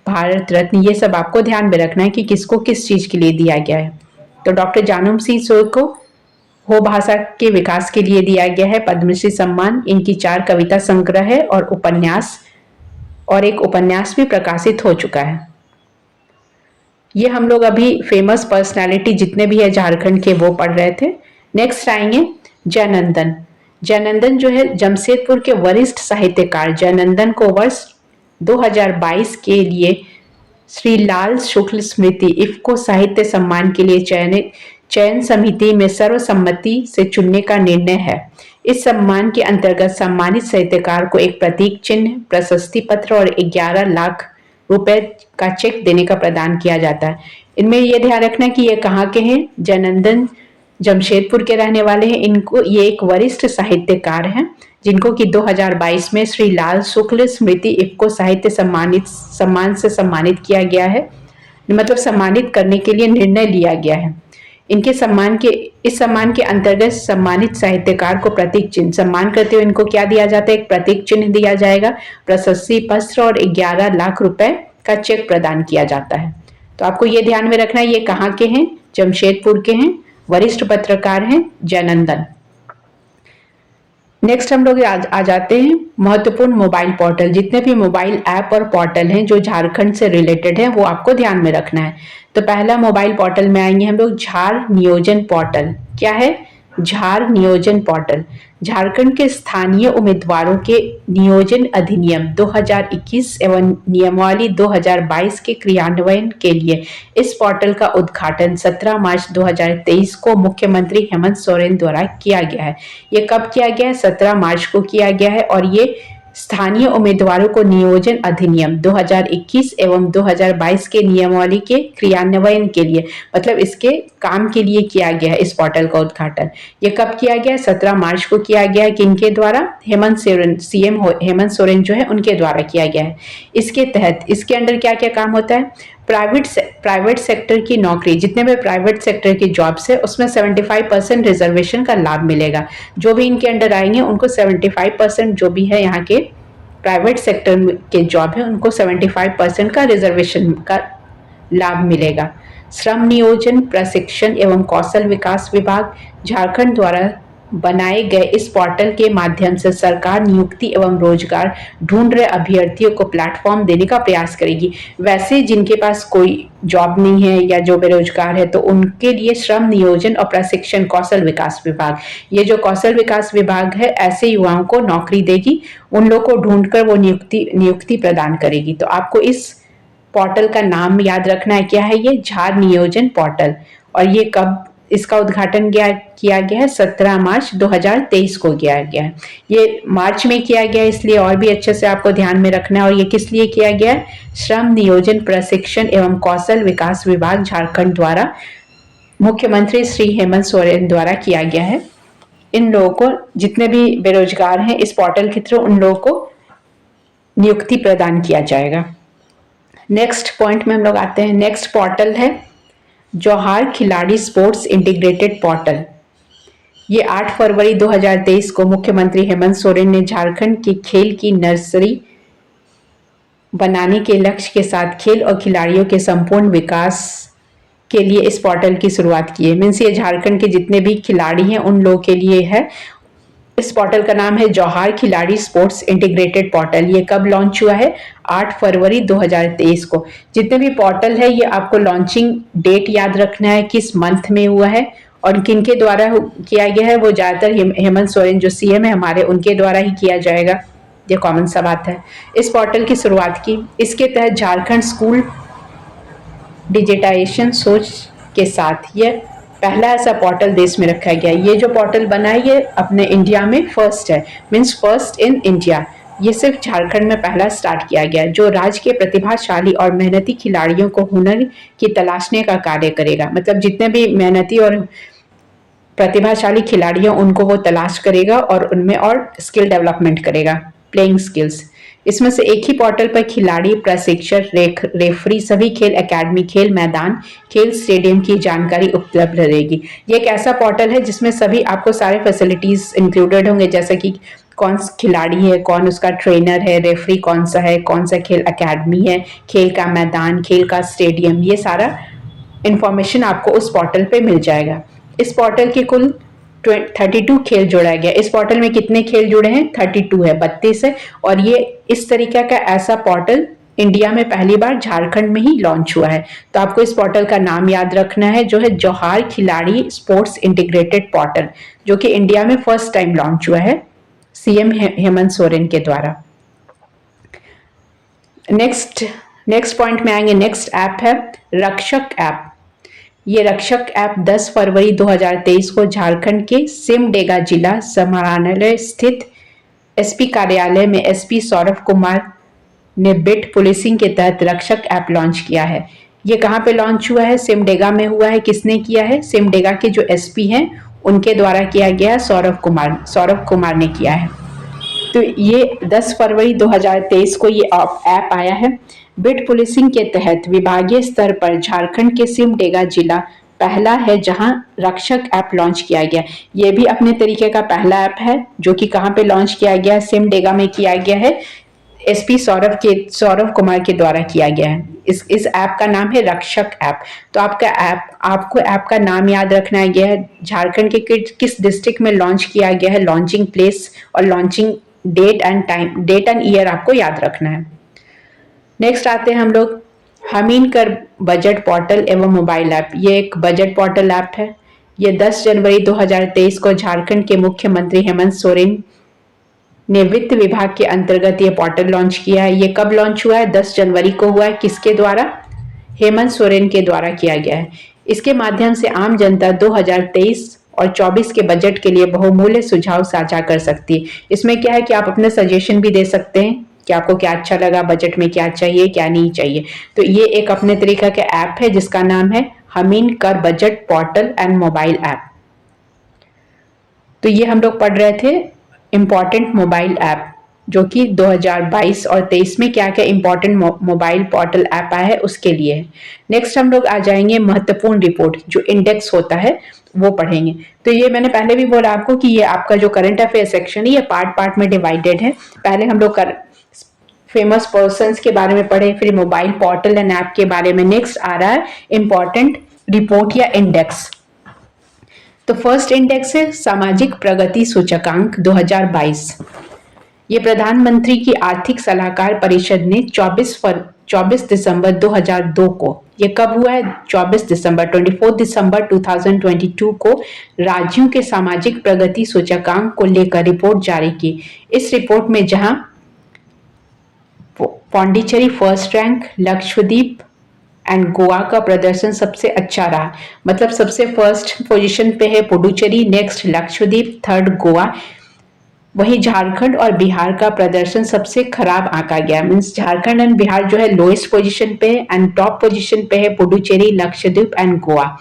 भारत रत्न, ये सब आपको ध्यान में रखना है कि किसको किस चीज के लिए दिया गया है। तो डॉक्टर जानूम सिंह सोय को हो भाषा के विकास के लिए दिया गया है पद्मश्री सम्मान। इनकी 4 कविता संग्रह है और उपन्यास, और एक उपन्यास भी प्रकाशित हो चुका है। ये हम लोग अभी फेमस पर्सनालिटी जितने भी है झारखंड के वो पढ़ रहे थे। नेक्स्ट आएंगे जयनंदन। जयनंदन जो है जमशेदपुर के वरिष्ठ साहित्यकार। जयनंदन को वर्ष 2022 के लिए श्री लाल शुक्ल स्मृति इफ्को साहित्य सम्मान के लिए चयन समिति में सर्वसम्मति से चुनने का निर्णय है। इस सम्मान के अंतर्गत सम्मानित साहित्यकार को एक प्रतीक चिन्ह, प्रशस्ति पत्र और 11 लाख रुपए का चेक देने का प्रदान किया जाता है। इनमें यह ध्यान रखना कि ये कहाँ के हैं? जयनंदन जमशेदपुर के रहने वाले हैं। इनको ये एक वरिष्ठ साहित्यकार हैं जिनको कि 2022 में श्री लाल शुक्ल स्मृति इफ्को साहित्य सम्मान से सम्मानित किया गया है, मतलब सम्मानित करने के लिए निर्णय लिया गया है। इस सम्मान के अंतर्गत सम्मानित साहित्यकार को प्रतीक चिन्ह, सम्मान करते हुए इनको क्या दिया जाता है? एक प्रतीक चिन्ह दिया जाएगा, प्रशस्ति पत्र और 11 लाख रुपए का चेक प्रदान किया जाता है। तो आपको ये ध्यान में रखना है ये कहाँ के हैं? जमशेदपुर के हैं, वरिष्ठ पत्रकार हैं जयनंदन। नेक्स्ट हम लोग आ जाते हैं महत्वपूर्ण मोबाइल पोर्टल। जितने भी मोबाइल ऐप और पोर्टल हैं जो झारखंड से रिलेटेड है वो आपको ध्यान में रखना है। तो पहला मोबाइल पोर्टल में आएंगे हम लोग झार नियोजन पोर्टल। क्या है? झार नियोजन पोर्टल। झारखंड के स्थानीय उम्मीदवारों के नियोजन अधिनियम 2021 एवं नियमावली 2022 के क्रियान्वयन के लिए इस पोर्टल का उद्घाटन 17 मार्च 2023 को मुख्यमंत्री हेमंत सोरेन द्वारा किया गया है। ये कब किया गया है? 17 मार्च को किया गया है और ये स्थानीय उम्मीदवारों को नियोजन अधिनियम 2021 एवं 2022 के नियमावली के क्रियान्वयन के लिए, मतलब इसके काम के लिए किया गया है इस पोर्टल का उद्घाटन। ये कब किया गया? 17 मार्च को किया गया है। किनके द्वारा? हेमंत सोरेन, सीएम हेमंत सोरेन जो है उनके द्वारा किया गया है। इसके तहत इसके अंदर क्या क्या काम होता है? प्राइवेट सेक्टर की नौकरी, जितने भी प्राइवेट सेक्टर की जॉब्स है उसमें 75% रिजर्वेशन का लाभ मिलेगा। जो भी इनके अंडर आएंगे उनको 75%, जो भी है यहाँ के प्राइवेट सेक्टर के जॉब है उनको 75% का रिजर्वेशन का लाभ मिलेगा। श्रम नियोजन प्रशिक्षण एवं कौशल विकास विभाग झारखंड द्वारा बनाए गए इस पोर्टल के माध्यम से सरकार नियुक्ति एवं रोजगार ढूंढ रहे अभ्यर्थियों को प्लेटफॉर्म देने का प्रयास करेगी। वैसे जिनके पास कोई जॉब नहीं है या जो बेरोजगार है तो उनके लिए श्रम नियोजन और प्रशिक्षण कौशल विकास विभाग, ये जो कौशल विकास विभाग है ऐसे युवाओं को नौकरी देगी, उन लोग को ढूंढकर वो नियुक्ति प्रदान करेगी। तो आपको इस पोर्टल का नाम याद रखना है। क्या है ये? झार नियोजन पोर्टल। और ये कब इसका उद्घाटन किया गया है? 17 मार्च 2023 को किया गया है। ये मार्च में किया गया इसलिए और भी अच्छे से आपको ध्यान में रखना है। और ये किस लिए किया गया है? श्रम नियोजन प्रशिक्षण एवं कौशल विकास विभाग झारखंड द्वारा मुख्यमंत्री श्री हेमंत सोरेन द्वारा किया गया है। इन लोगों को, जितने भी बेरोजगार हैं, इस पोर्टल के थ्रू उन लोगों को नियुक्ति प्रदान किया जाएगा। नेक्स्ट पॉइंट में हम लोग आते हैं। नेक्स्ट पोर्टल है जौहार खिलाड़ी स्पोर्ट्स इंटीग्रेटेड पोर्टल। ये 8 फरवरी 2023 को मुख्यमंत्री हेमंत सोरेन ने झारखंड की खेल की नर्सरी बनाने के लक्ष्य के साथ खेल और खिलाड़ियों के संपूर्ण विकास के लिए इस पोर्टल की शुरुआत की है। मीन्स ये झारखंड के जितने भी खिलाड़ी हैं उन लोगों के लिए है। इस पोर्टल का नाम है जौहार खिलाड़ी स्पोर्ट्स इंटीग्रेटेड पोर्टल। ये कब लॉन्च हुआ है? 8 फरवरी 2023 को। जितने भी पोर्टल है ये आपको लॉन्चिंग डेट याद रखना है, किस मंथ में हुआ है और किनके द्वारा किया गया है। वो ज़्यादातर हेमंत सोरेन जो सीएम है हमारे, उनके द्वारा ही किया जाएगा। ये कॉमन सा बात है। इस पोर्टल की शुरुआत की, इसके तहत झारखंड स्कूल डिजिटाइजेशन सोच के साथ ये पहला ऐसा पोर्टल देश में रखा गया। ये जो पोर्टल बना है ये अपने इंडिया में फर्स्ट है, मीन्स फर्स्ट इन इंडिया। ये सिर्फ झारखंड में पहला स्टार्ट किया गया, जो राज्य के प्रतिभाशाली और मेहनती खिलाड़ियों को हुनर की तलाशने का कार्य करेगा। मतलब जितने भी मेहनती और प्रतिभाशाली खिलाड़ी हैं उनको वो तलाश करेगा और उनमें और स्किल डेवलपमेंट करेगा, प्लेइंग स्किल्स। इसमें से एक ही पोर्टल पर खिलाड़ी, प्रशिक्षक, रेफरी, सभी खेल एकेडमी, खेल मैदान, खेल स्टेडियम की जानकारी उपलब्ध रहेगी। ये एक ऐसा पोर्टल है जिसमें सभी आपको सारे फैसिलिटीज इंक्लूडेड होंगे, जैसे कि कौन खिलाड़ी है, कौन उसका ट्रेनर है, रेफरी कौन सा है, कौन सा खेल एकेडमी है, खेल का मैदान, खेल का स्टेडियम, ये सारा इंफॉर्मेशन आपको उस पोर्टल पे मिल जाएगा। इस पोर्टल के कुल 32 खेल जोड़ा गया। इस पोर्टल में कितने खेल जुड़े हैं? 32 है, 32 है। और ये इस तरीके का ऐसा पोर्टल इंडिया में पहली बार झारखंड में ही लॉन्च हुआ है। तो आपको इस पोर्टल का नाम याद रखना है, जो है जौहार खिलाड़ी स्पोर्ट्स इंटीग्रेटेड पोर्टल, जो कि इंडिया में फर्स्ट टाइम लॉन्च हुआ है सीएम हेमंत सोरेन के द्वारा। नेक्स्ट पॉइंट में आएंगे। नेक्स्ट ऐप है रक्षक ऐप। ये रक्षक ऐप 10 फरवरी 2023 को झारखंड के सिमडेगा जिला समाहरणालय स्थित एसपी कार्यालय में एसपी सौरभ कुमार ने बिट पुलिसिंग के तहत रक्षक ऐप लॉन्च किया है। ये कहाँ पे लॉन्च हुआ है? सिमडेगा में हुआ है। किसने किया है? सिमडेगा के जो एसपी हैं उनके द्वारा किया गया, सौरभ कुमार ने किया है। तो ये 10 फरवरी 2023 को ये ऐप आया है। बिट पुलिसिंग के तहत विभागीय स्तर पर झारखंड के सिमडेगा जिला पहला है जहां रक्षक ऐप लॉन्च किया गया। ये भी अपने तरीके का पहला ऐप है जो कि कहां पे लॉन्च किया गया? सिमडेगा में किया गया है। एसपी सौरभ कुमार के द्वारा किया गया है। इस ऐप का नाम है रक्षक ऐप। तो आपको ऐप का नाम याद रखना गया है, झारखंड के किस डिस्ट्रिक्ट में लॉन्च किया गया है, लॉन्चिंग प्लेस और लॉन्चिंग डेट एंड ईयर आपको याद रखना है। नेक्स्ट आते हैं हम लोग हमीन कर बजट पोर्टल एवं मोबाइल ऐप। ये एक बजट पोर्टल ऐप है। ये 10 जनवरी 2023 को झारखंड के मुख्यमंत्री हेमंत सोरेन ने वित्त विभाग के अंतर्गत ये पोर्टल लॉन्च किया है। ये कब लॉन्च हुआ है? 10 जनवरी को हुआ है। किसके द्वारा? हेमंत सोरेन के द्वारा किया गया है। इसके माध्यम से आम जनता 2023 और 24 के बजट के लिए बहुमूल्य सुझाव साझा कर सकती है। इसमें क्या है कि आप अपने सजेशन भी दे सकते हैं कि आपको क्या अच्छा लगा, बजट में क्या चाहिए क्या नहीं चाहिए। तो ये एक अपने तरीका का ऐप है जिसका नाम है हमीन कर budget portal and mobile app. तो ये हम लोग पढ़ रहे थे इम्पॉर्टेंट मोबाइल ऐप, जो कि 2022 और 23 में क्या क्या इंपॉर्टेंट मोबाइल पोर्टल ऐप आया है उसके लिए। नेक्स्ट हम लोग आ जाएंगे महत्वपूर्ण रिपोर्ट, जो इंडेक्स होता है वो पढ़ेंगे। तो ये मैंने पहले भी बोला आपको कि ये आपका जो करंट अफेयर सेक्शन है ये पार्ट में डिवाइडेड है। पहले हम लोग फेमस पर्संस के बारे में पढ़े, फिर मोबाइल पोर्टल एंड ऐप के बारे में। नेक्स्ट आ रहा है इंपॉर्टेंट रिपोर्ट या इंडेक्स। तो फर्स्ट इंडेक्स है सामाजिक प्रगति सूचकांक 2022। ये प्रधानमंत्री की आर्थिक सलाहकार परिषद ने 24 दिसंबर 2002 को, ये कब हुआ है? 24 दिसंबर 2022 को राज्यों के सामाजिक प्रगति सूचकांक को लेकर रिपोर्ट जारी की। इस रिपोर्ट में जहां Pondicherry first rank, Lakshadweep and Goa का प्रदर्शन सबसे अच्छा रहा। मतलब सबसे फर्स्ट पोजीशन पे है पुडुचेरी, नेक्स्ट लक्षद्वीप, थर्ड गोवा। वही झारखंड और बिहार का प्रदर्शन सबसे खराब आंका गया। मीन्स झारखंड एंड बिहार जो है लोएस्ट पोजीशन पे है एंड टॉप पोजीशन पे है पुडुचेरी, लक्षद्वीप एंड गोवा।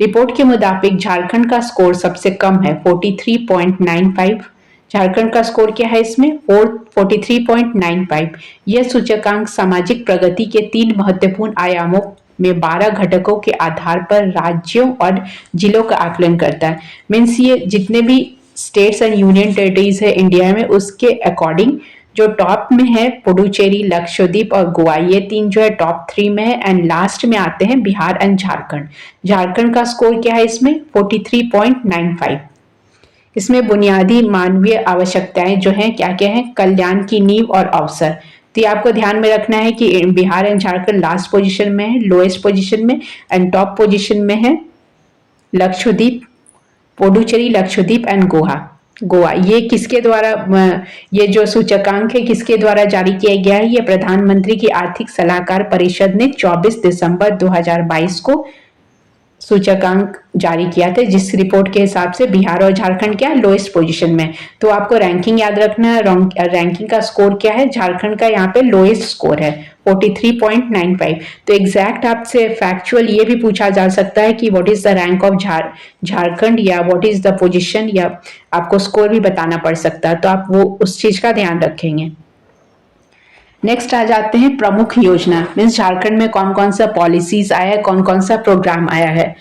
रिपोर्ट के मुताबिक झारखंड का स्कोर सबसे कम है 43.95। झारखंड का स्कोर क्या है इसमें? 43.95। यह सूचकांक सामाजिक प्रगति के 3 महत्वपूर्ण आयामों में 12 घटकों के आधार पर राज्यों और जिलों का आकलन करता है। मीन्स ये जितने भी स्टेट्स एंड यूनियन टेरिटरीज है इंडिया में उसके अकॉर्डिंग जो टॉप में है पुडुचेरी, लक्षद्वीप और गोवा, ये 3 जो है टॉप 3 में है एंड लास्ट में आते हैं बिहार एंड झारखंड। झारखंड का स्कोर क्या है इसमें? 43.95। इसमें बुनियादी मानवीय आवश्यकताएं जो हैं क्या क्या है? कल्याण की नींव और अवसर। तो ये आपको ध्यान में रखना है कि Bihar and Jharkhand last position में है, लोएस्ट पोजीशन में, एंड टॉप पोजीशन में है लक्षद्वीप, पुडुचेरी, लक्षद्वीप एंड गोवा। ये किसके द्वारा, ये जो सूचकांक है किसके द्वारा जारी किया गया है? ये प्रधानमंत्री की आर्थिक सलाहकार परिषद ने 24 दिसंबर 2022 को सूचकांक जारी किया था, जिस रिपोर्ट के हिसाब से बिहार और झारखंड क्या लोएस्ट पोजीशन में। तो आपको रैंकिंग याद रखना है। रैंकिंग का स्कोर क्या है? झारखंड का यहाँ पे लोएस्ट स्कोर है 43.95। तो एग्जैक्ट आपसे फैक्चुअल ये भी पूछा जा सकता है कि what is the rank of Jharkhand या व्हाट इज द पोजीशन, या आपको स्कोर भी बताना पड़ सकता है। तो आप वो उस चीज का ध्यान रखेंगे। नेक्स्ट आ जाते हैं प्रमुख योजना। मीन्स झारखंड में कौन कौन सा पॉलिसीज आया है, कौन कौन सा प्रोग्राम आया है,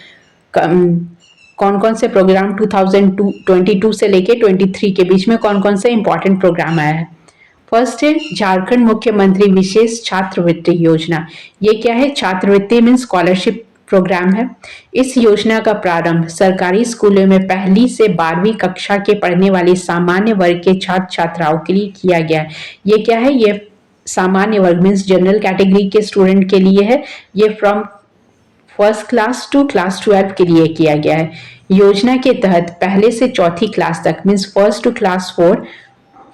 कौन कौन से प्रोग्राम 2022 से लेके 23 के बीच में कौन कौन से इंपॉर्टेंट प्रोग्राम आया है। फर्स्ट है झारखंड मुख्यमंत्री विशेष छात्रवृत्ति योजना। ये क्या है? छात्रवृत्ति मीन्स स्कॉलरशिप प्रोग्राम है। इस योजना का प्रारंभ सरकारी स्कूलों में 1ली से 12वीं कक्षा के पढ़ने वाले सामान्य वर्ग के छात्र छात्राओं के लिए किया गया है। ये क्या है? ये सामान्य वर्ग मीन्स जनरल कैटेगरी के स्टूडेंट के लिए है। ये from first class to class 12 के लिए किया गया है। योजना के तहत पहले से चौथी क्लास तक मीन्स फर्स्ट टू क्लास 4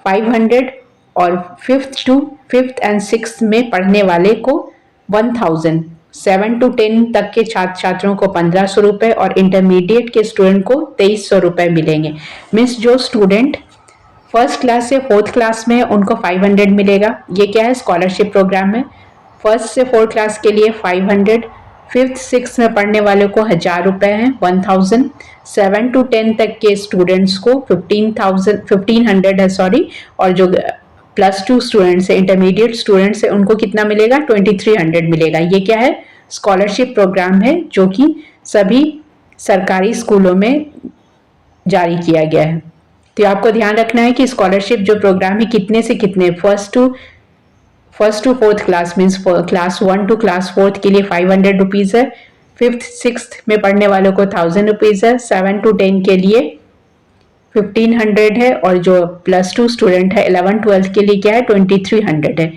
500 और फिफ्थ एंड 6th में पढ़ने वाले को 1000, 7 to 10 तक के छात्र छात्रों को 1500 रुपए और इंटरमीडिएट के स्टूडेंट को 2300 रुपए मिलेंगे। मीन्स जो स्टूडेंट फर्स्ट क्लास से 4th क्लास में उनको 500 मिलेगा। ये क्या है? स्कॉलरशिप प्रोग्राम है। फर्स्ट से 4th क्लास के लिए 500, 5th 6th में पढ़ने वाले को 1000 रुपए हैं 1000, 7 to 10 तक के स्टूडेंट्स को 1500 है सॉरी, और जो +2 स्टूडेंट्स है, इंटरमीडिएट स्टूडेंट्स है, उनको कितना मिलेगा? 2300 मिलेगा। ये क्या है? स्कॉलरशिप प्रोग्राम है जो कि सभी सरकारी स्कूलों में जारी किया गया है। तो आपको ध्यान रखना है कि स्कॉलरशिप जो प्रोग्राम है कितने से कितने, first to first to fourth class means class 1 to class 4 के लिए 500 रुपीज़ है, 5th 6th में पढ़ने वालों को 1000 रुपीज़ है, 7 टू 10 के लिए 1500 है, और जो +2 स्टूडेंट है 11 12 के लिए क्या है 2300 है।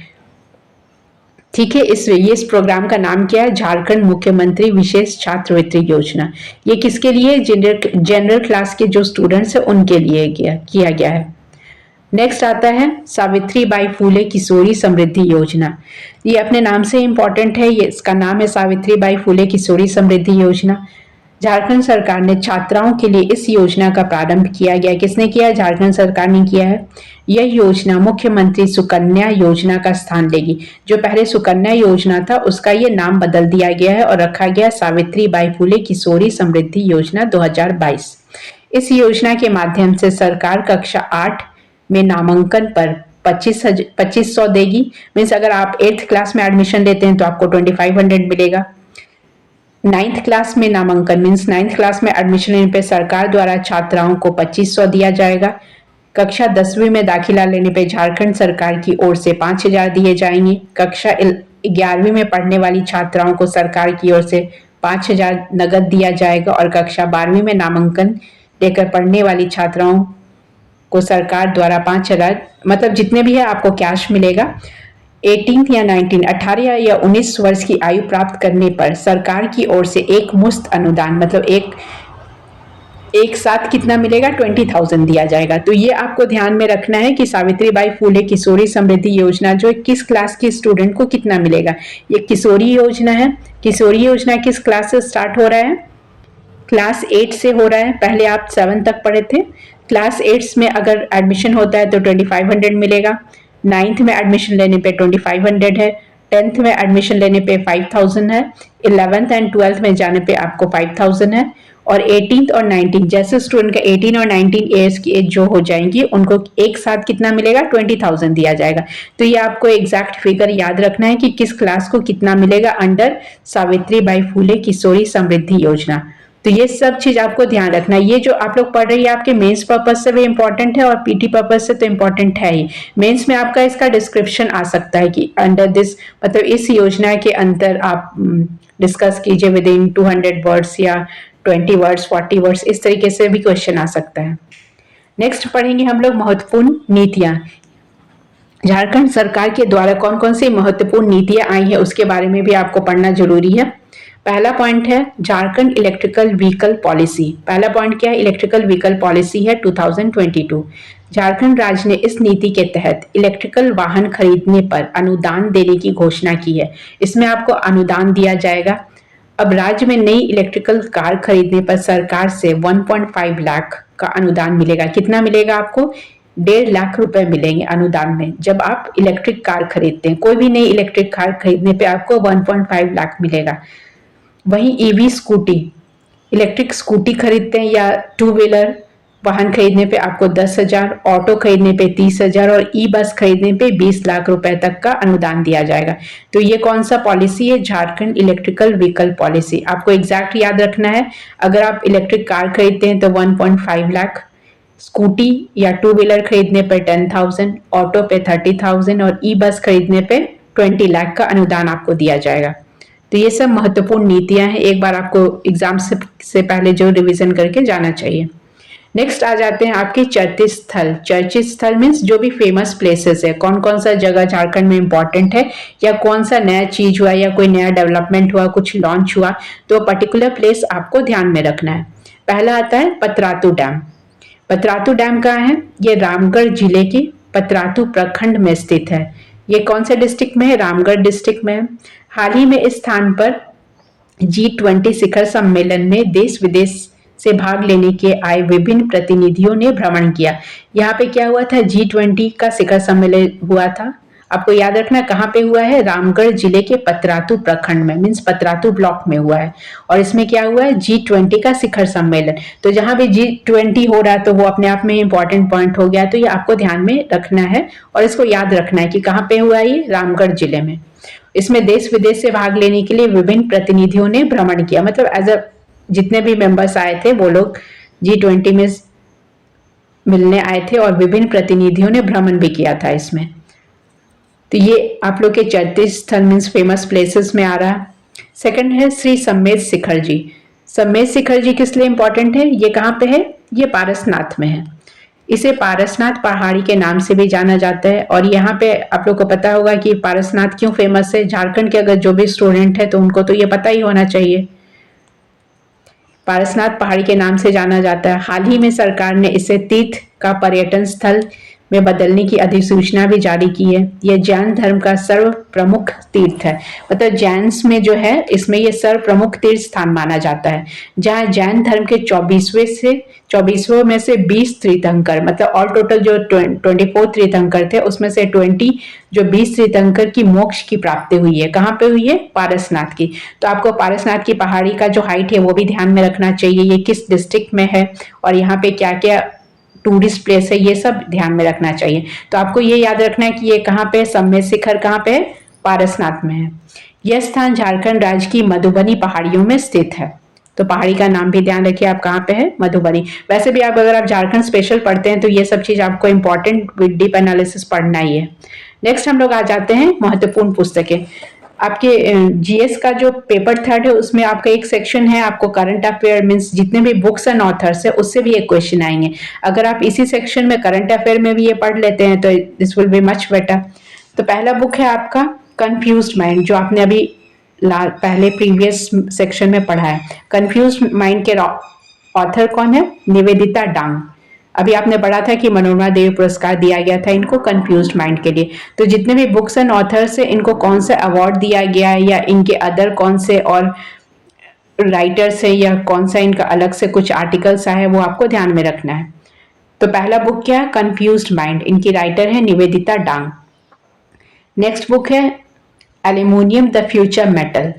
ठीक है, इस प्रोग्राम का नाम क्या है? झारखंड मुख्यमंत्री विशेष छात्रवृत्ति योजना। ये किसके लिए? जनरल क्लास के जो स्टूडेंट्स हैं उनके लिए किया गया है। नेक्स्ट आता है सावित्री बाई फूले किशोरी समृद्धि योजना। ये अपने नाम से इंपॉर्टेंट है, ये इसका नाम है सावित्री बाई फूले किशोरी समृद्धि योजना। झारखंड सरकार ने छात्राओं के लिए इस योजना का प्रारंभ किया गया। किसने किया? झारखंड सरकार ने किया है। यह योजना मुख्यमंत्री सुकन्या योजना का स्थान लेगी। जो पहले सुकन्या योजना था उसका ये नाम बदल दिया गया है और रखा गया सावित्री बाई फूले किशोरी समृद्धि योजना 2022। इस योजना के माध्यम से सरकार कक्षा 8 में नामांकन पर 2500 देगी। मीन्स अगर आप 8th क्लास में एडमिशन लेते हैं तो आपको 2500 मिलेगा। 9th क्लास में नामांकन मीन्स 9th क्लास में एडमिशन लेने पे सरकार द्वारा छात्राओं को 2500 दिया जाएगा। कक्षा 10वीं में दाखिला लेने पे झारखंड सरकार की ओर से 5000 दिए जाएंगे। कक्षा 11वीं में पढ़ने वाली छात्राओं को सरकार की ओर से 5000 नगद दिया जाएगा, और कक्षा 12वीं में नामांकन लेकर पढ़ने वाली छात्राओं को सरकार द्वारा 5000 मतलब जितने भी है आपको कैश मिलेगा। 18 या 19 18 या 19 वर्ष की आयु प्राप्त करने पर सरकार की ओर से एक मुश्त अनुदान मतलब एक साथ कितना मिलेगा 20,000 दिया जाएगा। तो ये आपको ध्यान में रखना है कि सावित्रीबाई फूले किशोरी समृद्धि योजना जो किस क्लास के स्टूडेंट को कितना मिलेगा। ये किशोरी योजना है। किशोरी योजना किस क्लास से स्टार्ट हो रहा है? क्लास 8 से हो रहा है। पहले आप 7 तक पढ़े थे। क्लास 8 में अगर एडमिशन होता है तो 2500 मिलेगा। 9th में एडमिशन लेने पे 2500 है। 10th में एडमिशन लेने पे 5000 है। 11th एंड 12th में जाने पे आपको 5000 है। और 18th और 19 जैसे स्टूडेंट का 18 और 19 ईयर्स की एज जो हो जाएंगी उनको एक साथ कितना मिलेगा 20,000 दिया जाएगा। तो ये आपको एग्जैक्ट फिगर याद रखना है कि किस क्लास को कितना मिलेगा अंडर सावित्रीबाई फूले किशोरी समृद्धि योजना। तो ये सब चीज आपको ध्यान रखना है। ये जो आप लोग पढ़ रही है आपके मेंस पर्पज से भी इंपॉर्टेंट है और पीटी पर्पज से तो इंपॉर्टेंट है ही। मेंस में आपका इसका डिस्क्रिप्शन आ सकता है कि अंडर दिस मतलब इस योजना के अंदर आप डिस्कस कीजिए विद इन 200 वर्ड्स या 20 वर्ड्स 40 वर्ड्स, इस तरीके से भी क्वेश्चन आ सकता है। नेक्स्ट पढ़ेंगे हम लोग महत्वपूर्ण नीतियां। झारखंड सरकार के द्वारा कौन कौन सी महत्वपूर्ण नीतियां आई है उसके बारे में भी आपको पढ़ना जरूरी है। पहला पॉइंट है झारखंड इलेक्ट्रिकल व्हीकल पॉलिसी। पहला पॉइंट क्या है? इलेक्ट्रिकल व्हीकल पॉलिसी है 2022। झारखंड राज्य ने इस नीति के तहत इलेक्ट्रिकल वाहन खरीदने पर अनुदान देने की घोषणा की है। इसमें आपको अनुदान दिया जाएगा। अब राज्य में नई इलेक्ट्रिकल कार खरीदने पर सरकार से 1.5 लाख का अनुदान मिलेगा। कितना मिलेगा आपको? 1.5 लाख रुपए मिलेंगे अनुदान में जब आप इलेक्ट्रिक कार खरीदते हैं। कोई भी नई इलेक्ट्रिक कार खरीदने पे आपको 1.5 लाख मिलेगा। वहीं ईवी स्कूटी इलेक्ट्रिक स्कूटी खरीदते हैं या 2 व्हीलर वाहन खरीदने पे आपको 10,000, ऑटो खरीदने पे 30,000 और ई बस खरीदने पे 20 लाख रुपए तक का अनुदान दिया जाएगा। तो ये कौन सा पॉलिसी है? Jharkhand electrical vehicle policy. आपको एग्जैक्ट याद रखना है। अगर आप इलेक्ट्रिक कार खरीदते हैं तो 1.5 लाख, स्कूटी या 2 व्हीलर खरीदने पे 10,000, ऑटो पे 30,000 और ई बस खरीदने पे 20 लाख का अनुदान आपको दिया जाएगा। तो ये सब महत्वपूर्ण नीतियां हैं। एक बार आपको एग्जाम से पहले जो रिवीजन करके जाना चाहिए। नेक्स्ट आ जाते हैं आपके चर्चित स्थल। चर्चित स्थल मीन्स जो भी फेमस प्लेसेस है, कौन कौन सा जगह झारखंड में इंपॉर्टेंट है या कौन सा नया चीज हुआ या कोई नया डेवलपमेंट हुआ, कुछ लॉन्च हुआ, तो पर्टिकुलर प्लेस आपको ध्यान में रखना है। पहला आता है पतरातू डैम। पतरातू डैम कहाँ है? ये रामगढ़ जिले के पतरातू प्रखंड में स्थित है। ये कौन से डिस्ट्रिक्ट में है? रामगढ़ डिस्ट्रिक्ट में है। हाल ही में इस स्थान पर G20 शिखर सम्मेलन में देश विदेश से भाग लेने के आए विभिन्न प्रतिनिधियों ने भ्रमण किया। यहाँ पे क्या हुआ था? G20 का शिखर सम्मेलन हुआ था। आपको याद रखना कहाँ पे हुआ है? रामगढ़ जिले के पतरातू प्रखंड में मीन्स पतरातू ब्लॉक में हुआ है। और इसमें क्या हुआ है? G20 का शिखर सम्मेलन। तो जहां भी G20 हो रहा है तो वो अपने आप में इंपॉर्टेंट पॉइंट हो गया। तो ये आपको ध्यान में रखना है और इसको याद रखना है कि कहाँ पे हुआ है ये? रामगढ़ जिले में। इसमें देश विदेश से भाग लेने के लिए विभिन्न प्रतिनिधियों ने भ्रमण किया। मतलब एज अ जितने भी मेंबर्स आए थे वो लोग G20 में मिलने आए थे और विभिन्न प्रतिनिधियों ने भ्रमण भी किया था इसमें। तो ये आप लोग के चैती स्थल मीन्स फेमस प्लेसेस में आ रहा है। सेकंड है श्री सम्मेद शिखर जी। सम्मेद शिखर जी किस लिए इंपॉर्टेंट है, ये कहाँ पे है, ये पारसनाथ में है। इसे पारसनाथ पहाड़ी के नाम से भी जाना जाता है। और यहाँ पे आप लोग को पता होगा कि पारसनाथ क्यों फेमस है। झारखंड के अगर जो भी स्टूडेंट है तो उनको तो ये पता ही होना चाहिए। पारसनाथ पहाड़ी के नाम से जाना जाता है। हाल ही में सरकार ने इसे तीर्थ का पर्यटन स्थल में बदलने की अधिसूचना भी जारी की है। यह जैन धर्म का सर्व प्रमुख तीर्थ है। मतलब जैन्स में जो है इसमें यह सर्व प्रमुख तीर्थ स्थान माना जाता है, जहां जैन धर्म के 24वें में से 20 तीर्थंकर, मतलब ऑल टोटल जो 24 तीर्थंकर थे उसमें से 20 तीर्थंकर की मोक्ष की प्राप्ति हुई है। कहाँ पे हुई है, पारसनाथ की। तो आपको पारसनाथ की पहाड़ी का जो हाइट है वो भी ध्यान में रखना चाहिए, ये किस डिस्ट्रिक्ट में है और यहाँ पे क्या क्या टूरिस्ट प्लेस है, ये सब ध्यान में रखना चाहिए। तो आपको ये याद रखना है कि ये कहाँ पे, सम्मेद शिखर कहाँ पे है, पारसनाथ में है। यह स्थान झारखंड राज्य की मधुबनी पहाड़ियों में स्थित है। तो पहाड़ी का नाम भी ध्यान रखिए, आप कहाँ पे है, मधुबनी। वैसे भी आप अगर आप झारखंड स्पेशल पढ़ते हैं तो ये सब चीज आपको इंपॉर्टेंट विद डीप एनालिसिस पढ़ना ही है। नेक्स्ट हम लोग आ जाते हैं महत्वपूर्ण पुस्तकें। आपके जीएस का जो पेपर 3 है उसमें आपका एक सेक्शन है, आपको करंट अफेयर मीन्स जितने भी बुक्स एंड ऑथर्स है उससे भी एक क्वेश्चन आएंगे। अगर आप इसी सेक्शन में करंट अफेयर में भी ये पढ़ लेते हैं तो this will be much better. तो पहला बुक है आपका कंफ्यूज्ड माइंड, जो आपने अभी पहले प्रीवियस सेक्शन में पढ़ा है। कंफ्यूज्ड माइंड के ऑथर कौन है, निवेदिता डांग। अभी आपने पढ़ा था कि मनोरमा देवी पुरस्कार दिया गया था इनको कंफ्यूज्ड माइंड के लिए। तो जितने भी बुक्स एंड ऑथर्स है इनको कौन सा अवार्ड दिया गया है या इनके अदर कौन से और राइटर्स है या कौन सा इनका अलग से कुछ आर्टिकल्स है वो आपको ध्यान में रखना है। तो पहला बुक क्या है, कंफ्यूज्ड माइंड, इनकी राइटर है निवेदिता डांग। नेक्स्ट बुक है एल्यूमिनियम द फ्यूचर मेटल,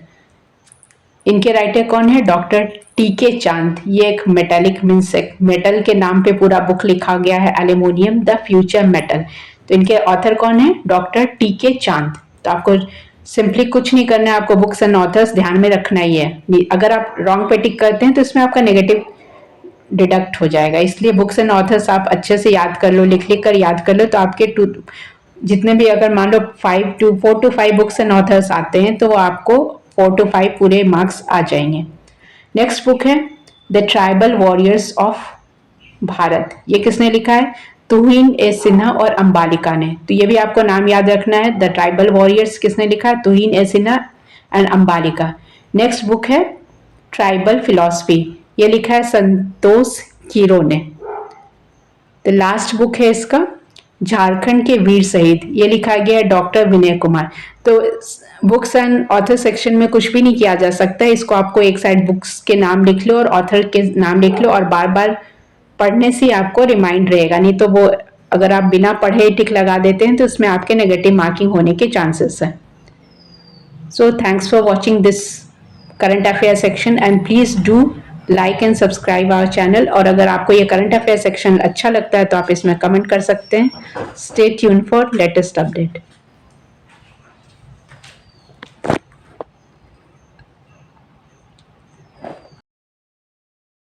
इनके राइटर कौन है, डॉक्टर टीके चांद। ये एक मेटेलिक मीन्स मेटल के नाम पे पूरा बुक लिखा गया है, एल्यूमिनियम द फ्यूचर मेटल। तो इनके ऑथर कौन है, डॉक्टर टीके चांद। तो आपको सिंपली कुछ नहीं करना है, आपको बुक्स एंड ऑथर्स ध्यान में रखना ही है। अगर आप रॉन्ग पे टिक करते हैं तो इसमें आपका नेगेटिव डिडक्ट हो जाएगा, इसलिए बुक्स एंड ऑथर्स आप अच्छे से याद कर लो, लिख लिख कर याद कर लो। तो आपके जितने भी अगर मान लो 4 to 5 बुक्स एंड ऑथर्स आते हैं तो वो आपको 4 to 5 पूरे मार्क्स आ जाएंगे। नेक्स्ट बुक है the tribal warriors of Bharat, ये किसने लिखा है, तुहिन ए सिन्हा और अंबालिका ने। तो ये भी आपको नाम याद रखना है, द ट्राइबल वॉरियर्स किसने लिखा है, Tuhin A Sinha and Ambalika. Next book है ट्राइबल फिलॉसफी, ये लिखा है संतोष कीरो ने। तो लास्ट बुक है इसका झारखंड के वीर शहीद, ये लिखा गया है डॉक्टर विनय कुमार। तो बुक्स एंड ऑथर सेक्शन में कुछ भी नहीं किया जा सकता है, इसको आपको एक साइड बुक्स के नाम लिख लो और ऑथर के नाम लिख लो और बार बार पढ़ने से आपको रिमाइंड रहेगा, नहीं तो वो अगर आप बिना पढ़े टिक लगा देते हैं तो उसमें आपके नेगेटिव मार्किंग होने के चांसेस है। So thanks for watching this current affair section and please do like and subscribe our channel. और अगर आपको ये करंट अफेयर सेक्शन अच्छा लगता है तो आप इसमें कमेंट कर सकते हैं। Stay tune for latest update.